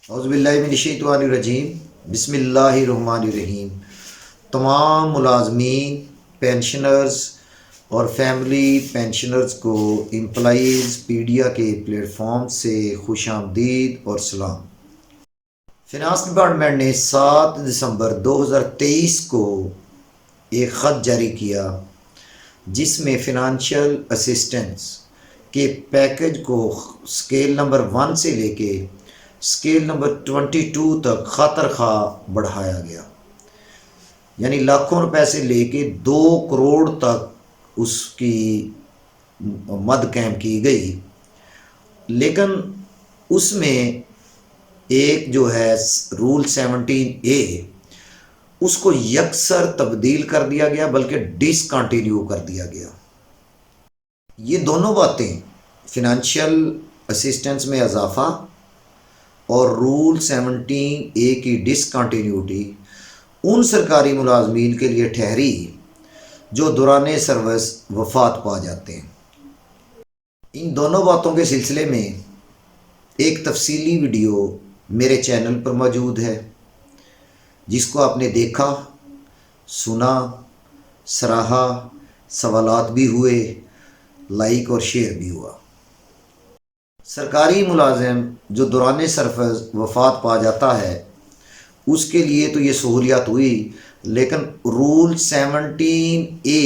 اعوذ باللہ من الشیطان الرجیم، بسم اللہ الرحمن الرحیم۔ تمام ملازمین، پینشنرز اور فیملی پینشنرز کو امپلائیز پیڈیا کے پلیٹ فارم سے خوش آمدید اور سلام۔ فنانس ڈپارٹمنٹ نے 7 دسمبر 2023 کو ایک خط جاری کیا جس میں فنانشل اسسٹنس کے پیکج کو اسکیل نمبر 1 سے لے کے اسکیل نمبر 22 تک خاطر خواہ بڑھایا گیا، یعنی لاکھوں روپے سے لے کے 2 کروڑ تک اس کی مد قائم کی گئی۔ لیکن اس میں ایک جو ہے رول 17A اس کو یکسر تبدیل کر دیا گیا، بلکہ ڈسکنٹینیو کر دیا گیا۔ یہ دونوں باتیں، فنانشل اسسٹنس میں اضافہ اور رول 17A کی ڈسکنٹینیوٹی ان سرکاری ملازمین کے لیے ٹھہری جو دوران سروس وفات پا جاتے ہیں۔ ان دونوں باتوں کے سلسلے میں ایک تفصیلی ویڈیو میرے چینل پر موجود ہے، جس کو آپ نے دیکھا، سنا، سراہا، سوالات بھی ہوئے، لائک اور شیئر بھی ہوا۔ سرکاری ملازم جو دوران سروس وفات پا جاتا ہے اس کے لیے تو یہ سہولیات ہوئی، لیکن رول 17A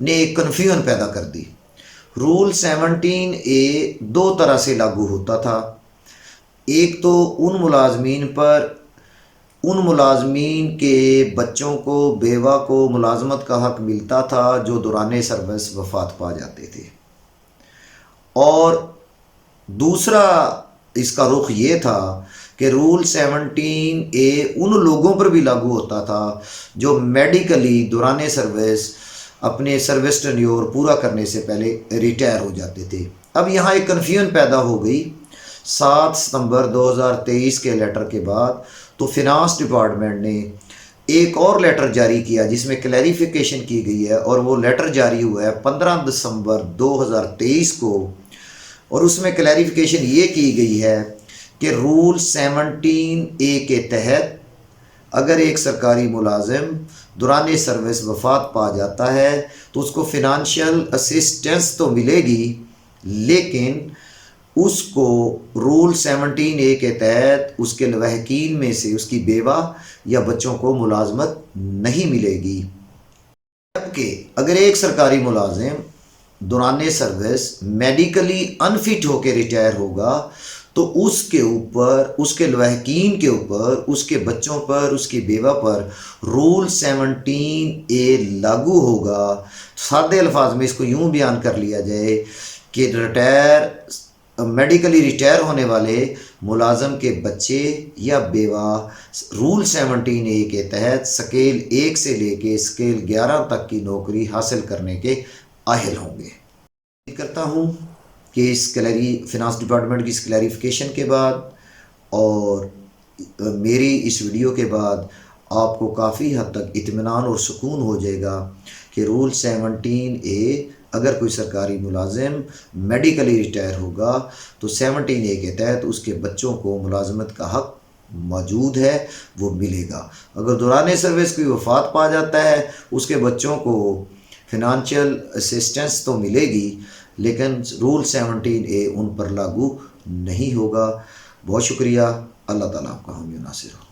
نے ایک کنفیوژن پیدا کر دی۔ رول 17A 2 طرح سے لاگو ہوتا تھا۔ ایک تو ان ملازمین کے بچوں کو، بیوہ کو ملازمت کا حق ملتا تھا جو دوران سروس وفات پا جاتے تھے، اور دوسرا اس کا رخ یہ تھا کہ رول 17A ان لوگوں پر بھی لاگو ہوتا تھا جو میڈیکلی دوران سروس اپنے سروس ٹینیور پورا کرنے سے پہلے ریٹائر ہو جاتے تھے۔ اب یہاں ایک کنفیوژن پیدا ہو گئی 7 ستمبر 2023 کے لیٹر کے بعد، تو فنانس ڈپارٹمنٹ نے ایک اور لیٹر جاری کیا جس میں کلیریفیکیشن کی گئی ہے، اور وہ لیٹر جاری ہوا ہے 15 دسمبر 2023 کو، اور اس میں کلیریفیکیشن یہ کی گئی ہے کہ رول 17A کے تحت اگر ایک سرکاری ملازم دوران سروس وفات پا جاتا ہے تو اس کو فنانشل اسسٹنس تو ملے گی، لیکن اس کو رول 17A کے تحت اس کے لواحقین میں سے اس کی بیوہ یا بچوں کو ملازمت نہیں ملے گی۔ جبکہ اگر ایک سرکاری ملازم دوران سروس میڈیکلی انفٹ ہو کے ریٹائر ہوگا تو اس کے اوپر، اس کے لواحقین کے اوپر، اس کے بچوں پر، اس کی بیوہ پر رول 17A لاگو ہوگا۔ سادے الفاظ میں اس کو یوں بیان کر لیا جائے کہ میڈیکلی ریٹائر ہونے والے ملازم کے بچے یا بیوہ رول 17A کے تحت سکیل 1 سے لے کے سکیل 11 تک کی نوکری حاصل کرنے کے اہل ہوں گے۔ امید کرتا ہوں کہ اس فنانس ڈپارٹمنٹ کی اس کلیریفیکیشن کے بعد اور میری اس ویڈیو کے بعد آپ کو کافی حد تک اطمینان اور سکون ہو جائے گا کہ رول 17A اگر کوئی سرکاری ملازم میڈیکلی ریٹائر ہوگا تو 17A کے تحت اس کے بچوں کو ملازمت کا حق موجود ہے، وہ ملے گا۔ اگر دوران سروس کوئی وفات پا جاتا ہے اس کے بچوں کو فنانشل اسسٹنس تو ملے گی، لیکن رول 17A ان پر لاگو نہیں ہوگا۔ بہت شکریہ، اللہ تعالیٰ آپ کا حامی و ناصر ہو۔